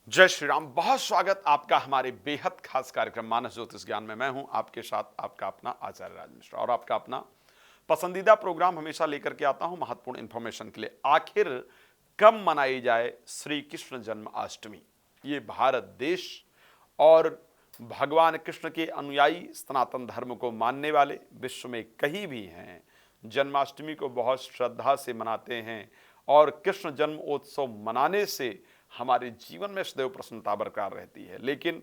जय श्री राम। बहुत स्वागत आपका हमारे बेहद खास कार्यक्रम मानस ज्योतिष ज्ञान में। मैं हूं आपके साथ आपका अपना आचार्य राज मिश्रा और आपका अपना पसंदीदा प्रोग्राम हमेशा लेकर के आता हूं महत्वपूर्ण इंफॉर्मेशन के लिए। आखिर कब मनाई जाए श्री कृष्ण जन्माष्टमी? ये भारत देश और भगवान कृष्ण के अनुयायी सनातन धर्म को मानने वाले विश्व में कहीं भी हैं, जन्माष्टमी को बहुत श्रद्धा से मनाते हैं और कृष्ण जन्मोत्सव मनाने से हमारे जीवन में सदैव प्रसन्नता बरकरार रहती है। लेकिन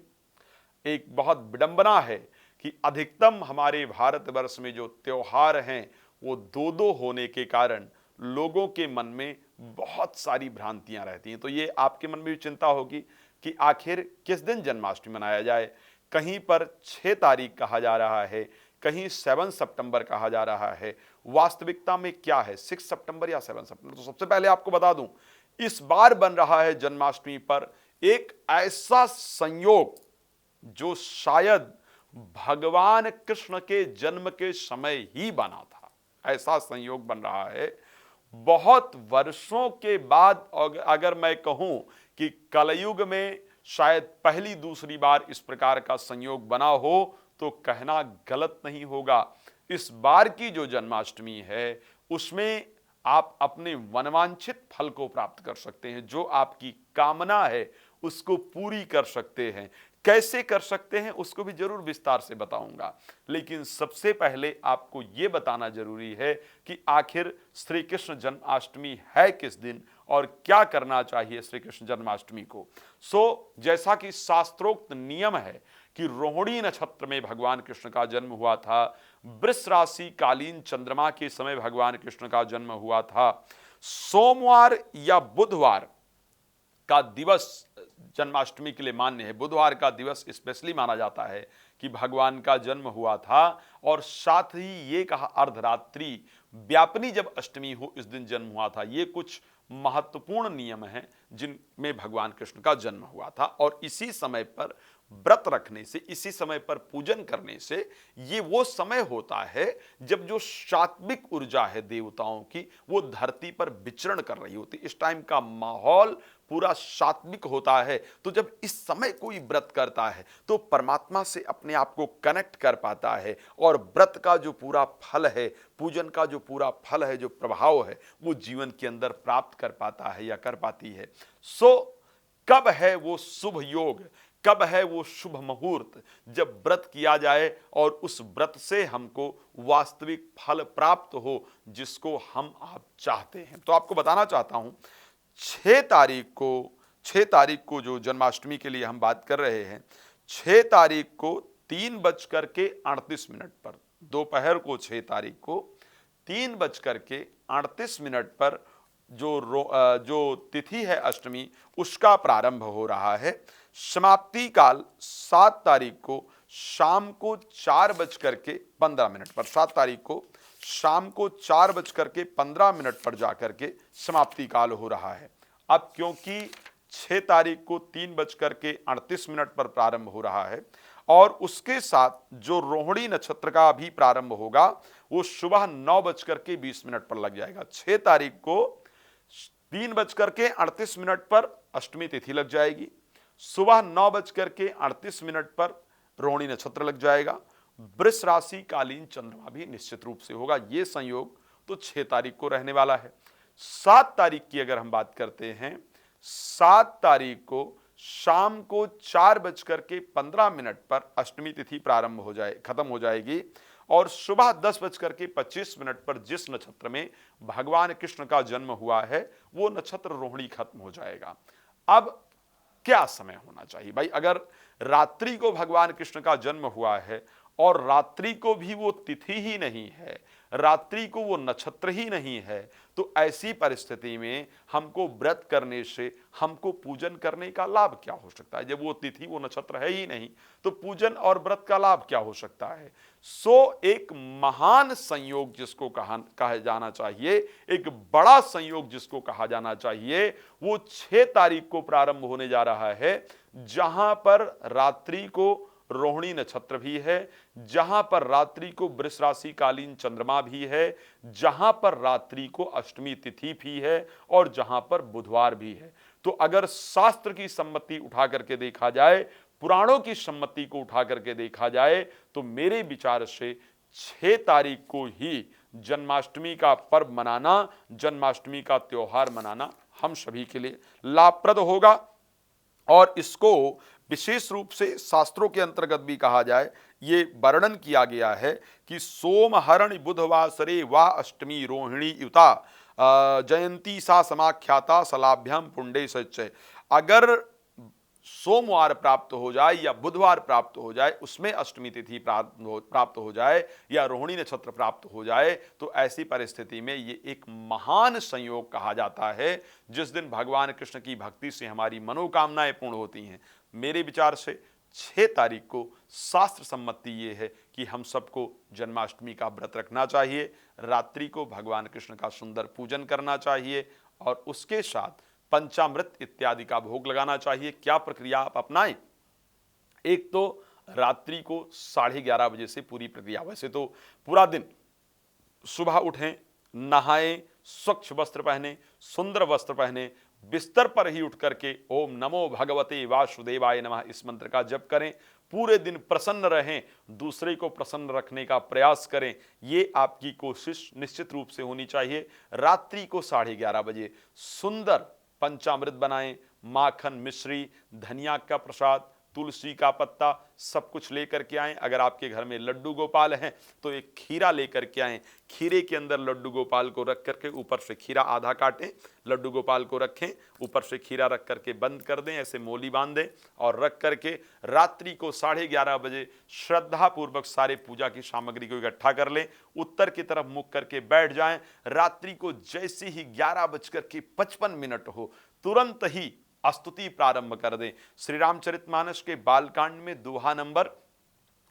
एक बहुत विडंबना है कि अधिकतम हमारे भारतवर्ष में जो त्योहार हैं वो दो दो होने के कारण लोगों के मन में बहुत सारी भ्रांतियां रहती हैं। तो ये आपके मन में भी चिंता होगी कि आखिर किस दिन जन्माष्टमी मनाया जाए। कहीं पर 6 तारीख कहा जा रहा है, कहीं 7 सितंबर कहा जा रहा है। वास्तविकता में क्या है, 6 सितंबर या 7 सितंबर? तो सबसे पहले आपको बता दूं, इस बार बन रहा है जन्माष्टमी पर एक ऐसा संयोग जो शायद भगवान कृष्ण के जन्म के समय ही बना था। ऐसा संयोग बन रहा है बहुत वर्षों के बाद। अगर मैं कहूं कि कलयुग में शायद पहली दूसरी बार इस प्रकार का संयोग बना हो तो कहना गलत नहीं होगा। इस बार की जो जन्माष्टमी है उसमें आप अपने मनवांछित फल को प्राप्त कर सकते हैं। जो आपकी कामना है उसको पूरी कर सकते हैं। कैसे कर सकते हैं उसको भी जरूर विस्तार से बताऊंगा, लेकिन सबसे पहले आपको यह बताना जरूरी है कि आखिर श्री कृष्ण जन्माष्टमी है किस दिन और क्या करना चाहिए श्री कृष्ण जन्माष्टमी को। जैसा कि शास्त्रोक्त नियम है कि रोहिणी नक्षत्र में भगवान कृष्ण का जन्म हुआ था, वृष राशि कालीन चंद्रमा के समय भगवान कृष्ण का जन्म हुआ था। सोमवार या बुधवार का दिवस जन्माष्टमी के लिए मान्य है। बुधवार का दिवस स्पेशली माना जाता है कि भगवान का जन्म हुआ था। और साथ ही ये कहा अर्धरात्रि व्यापनी जब अष्टमी हो इस दिन जन्म हुआ था। ये कुछ महत्वपूर्ण नियम हैं जिनमें भगवान कृष्ण का जन्म हुआ था। और इसी समय पर व्रत रखने से, इसी समय पर पूजन करने से ये वो समय होता है जब जो सात्विक ऊर्जा है देवताओं की वो धरती पर विचरण कर रही होती। इस टाइम का माहौल पूरा सात्विक होता है। तो जब इस समय कोई व्रत करता है तो परमात्मा से अपने आप को कनेक्ट कर पाता है और व्रत का जो पूरा फल है, पूजन का जो पूरा फल है, जो प्रभाव है, वो जीवन के अंदर प्राप्त कर पाता है या कर पाती है। कब है वो शुभ योग, कब है वो शुभ मुहूर्त जब व्रत किया जाए और उस व्रत से हमको वास्तविक फल प्राप्त हो जिसको हम आप चाहते हैं। तो आपको बताना चाहता हूं 6 तारीख को जो जन्माष्टमी के लिए हम बात कर रहे हैं, 6 तारीख को 3:38 पर, दोपहर को 6 तारीख को 3:38 पर जो तिथि है अष्टमी उसका प्रारंभ हो रहा है। समाप्ति काल 7 तारीख को शाम को 4:15 पर, 7 तारीख को शाम को 4:15 पर जाकर के समाप्ति काल हो रहा है। अब क्योंकि 6 तारीख को 3:38 पर प्रारंभ हो रहा है और उसके साथ जो रोहिणी नक्षत्र का भी प्रारंभ होगा वो सुबह 9:20 पर लग जाएगा। 6 तारीख को 3:38 पर अष्टमी तिथि लग जाएगी, सुबह 9:38 पर रोहिणी नक्षत्र लग जाएगा, वृष राशि कालीन चंद्रमा भी निश्चित रूप से होगा। यह संयोग तो 6 तारीख को रहने वाला है। 7 तारीख की अगर हम बात करते हैं, 7 तारीख को शाम को 4:15 पर अष्टमी तिथि खत्म हो जाएगी और सुबह 10:25 पर जिस नक्षत्र में भगवान कृष्ण का जन्म हुआ है वो नक्षत्र रोहिणी खत्म हो जाएगा। अब क्या समय होना चाहिए भाई? अगर रात्रि को भगवान कृष्ण का जन्म हुआ है और रात्रि को भी वो तिथि ही नहीं है, रात्रि को वो नक्षत्र ही नहीं है, तो ऐसी परिस्थिति में हमको व्रत करने से हमको पूजन करने का लाभ क्या हो सकता है? जब वो तिथि वो नक्षत्र है ही नहीं तो पूजन और व्रत का लाभ क्या हो सकता है? एक महान संयोग जिसको कहा जाना चाहिए, एक बड़ा संयोग जिसको कहा जाना चाहिए, वो 6 तारीख को प्रारंभ होने जा रहा है, जहां पर रात्रि को रोहिणी नक्षत्र भी है, जहां पर रात्रि को वृष राशि कालीन चंद्रमा भी है, जहां पर रात्रि को अष्टमी तिथि भी है और जहां पर बुधवार भी है। तो अगर शास्त्र की सम्मति उठा करके देखा जाए, पुराणों की सम्मति को उठा करके देखा जाए, तो मेरे विचार से 6 तारीख को ही जन्माष्टमी का पर्व मनाना, जन्माष्टमी का त्योहार मनाना हम सभी के लिए लाभप्रद होगा। और इसको विशेष रूप से शास्त्रों के अंतर्गत भी कहा जाए, ये वर्णन किया गया है कि सोमहरण बुधवासरे वा अष्टमी रोहिणी युता जयंती सा समाख्याता सलाभ्याम पुंडे सच्चय। अगर सोमवार प्राप्त हो जाए या बुधवार प्राप्त हो जाए, उसमें अष्टमी तिथि प्राप्त हो जाए या रोहिणी नक्षत्र प्राप्त हो जाए, तो ऐसी परिस्थिति में ये एक महान संयोग कहा जाता है, जिस दिन भगवान कृष्ण की भक्ति से हमारी मनोकामनाएं पूर्ण होती हैं। मेरे विचार से 6 तारीख को शास्त्र सम्मति ये है कि हम सबको जन्माष्टमी का व्रत रखना चाहिए, रात्रि को भगवान कृष्ण का सुंदर पूजन करना चाहिए और उसके साथ पंचामृत इत्यादि का भोग लगाना चाहिए। क्या प्रक्रिया आप अपनाएं? एक तो रात्रि को 11:30 बजे से पूरी प्रक्रिया, वैसे तो पूरा दिन सुबह उठें, नहाएं, स्वच्छ वस्त्र पहने, सुंदर वस्त्र पहने, बिस्तर पर ही उठ करके ओम नमो भगवते वासुदेवाय नमः इस मंत्र का जप करें। पूरे दिन प्रसन्न रहें, दूसरे को प्रसन्न रखने का प्रयास करें, ये आपकी कोशिश निश्चित रूप से होनी चाहिए। रात्रि को 11:30 बजे सुंदर पंचामृत बनाएं, माखन, मिश्री, धनिया का प्रसाद, तुलसी का पत्ता सब कुछ लेकर के आएं। अगर आपके घर में लड्डू गोपाल हैं तो एक खीरा लेकर के आएं, खीरे के अंदर लड्डू गोपाल को रख करके ऊपर से खीरा आधा काटें, लड्डू गोपाल को रखें, ऊपर से खीरा रख करके बंद कर दें, ऐसे मोली बांध दें और रख करके रात्रि को 11:30 बजे श्रद्धापूर्वक सारे पूजा की सामग्री को इकट्ठा कर लें, उत्तर की तरफ मुख करके बैठ जाएं। रात्रि को जैसे ही 11:55 हो, तुरंत ही स्तुति प्रारंभ कर दें। श्री रामचरितमानस के बालकांड में दोहा नंबर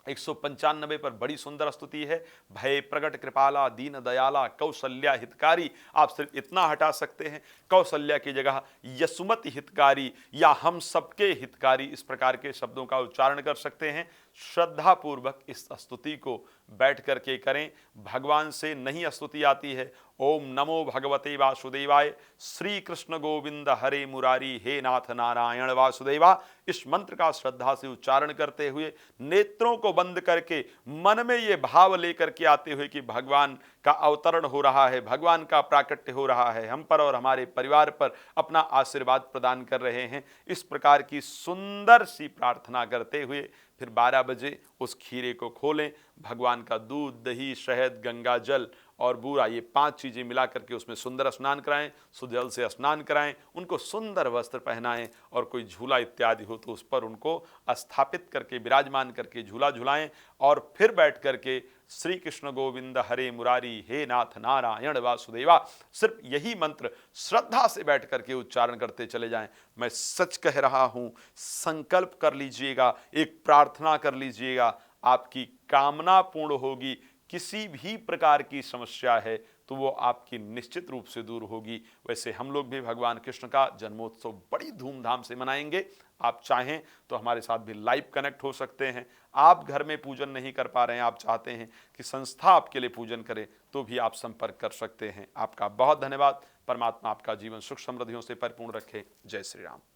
195 पर बड़ी सुंदर स्तुति है, भय प्रगट कृपाला दीन दयाला कौशल्या हितकारी। आप सिर्फ इतना हटा सकते हैं, कौशल्या की जगह यशुमति हितकारी या हम सबके हितकारी, इस प्रकार के शब्दों का उच्चारण कर सकते हैं। श्रद्धा पूर्वक इस स्तुति को बैठ करके करें। भगवान से नहीं स्तुति आती है, ओम नमो भगवते वासुदेवाय, श्री कृष्ण गोविंद हरे मुरारी, हे नाथ नारायण वासुदेवा, इस मंत्र का श्रद्धा से उच्चारण करते हुए नेत्रों को बंद करके मन में ये भाव लेकर के आते हुए कि भगवान का अवतरण हो रहा है, भगवान का प्राकट्य हो रहा है, हम पर और हमारे परिवार पर अपना आशीर्वाद प्रदान कर रहे हैं, इस प्रकार की सुंदर सी प्रार्थना करते हुए फिर 12 बजे उस खीरे को खोलें। भगवान का दूध, दही, शहद, गंगा जल और बूरा, ये 5 चीज़ें मिला करके उसमें सुंदर स्नान कराएं, सुजल से स्नान कराएं, उनको सुंदर वस्त्र पहनाएं और कोई झूला इत्यादि हो तो उस पर उनको स्थापित करके विराजमान करके झूला झुलाएं और फिर बैठ करके श्री कृष्ण गोविंद हरे मुरारी, हे नाथ नारायण वासुदेवा, सिर्फ यही मंत्र श्रद्धा से बैठ करके उच्चारण करते चले जाएं। मैं सच कह रहा हूं, संकल्प कर लीजिएगा, एक प्रार्थना कर लीजिएगा, आपकी कामना पूर्ण होगी। किसी भी प्रकार की समस्या है तो वो आपकी निश्चित रूप से दूर होगी। वैसे हम लोग भी भगवान कृष्ण का जन्मोत्सव बड़ी धूमधाम से मनाएंगे। आप चाहें तो हमारे साथ भी लाइव कनेक्ट हो सकते हैं। आप घर में पूजन नहीं कर पा रहे हैं, आप चाहते हैं कि संस्था आपके लिए पूजन करे, तो भी आप संपर्क कर सकते हैं। आपका बहुत धन्यवाद। परमात्मा आपका जीवन सुख समृद्धियों से परिपूर्ण रखे। जय श्री राम।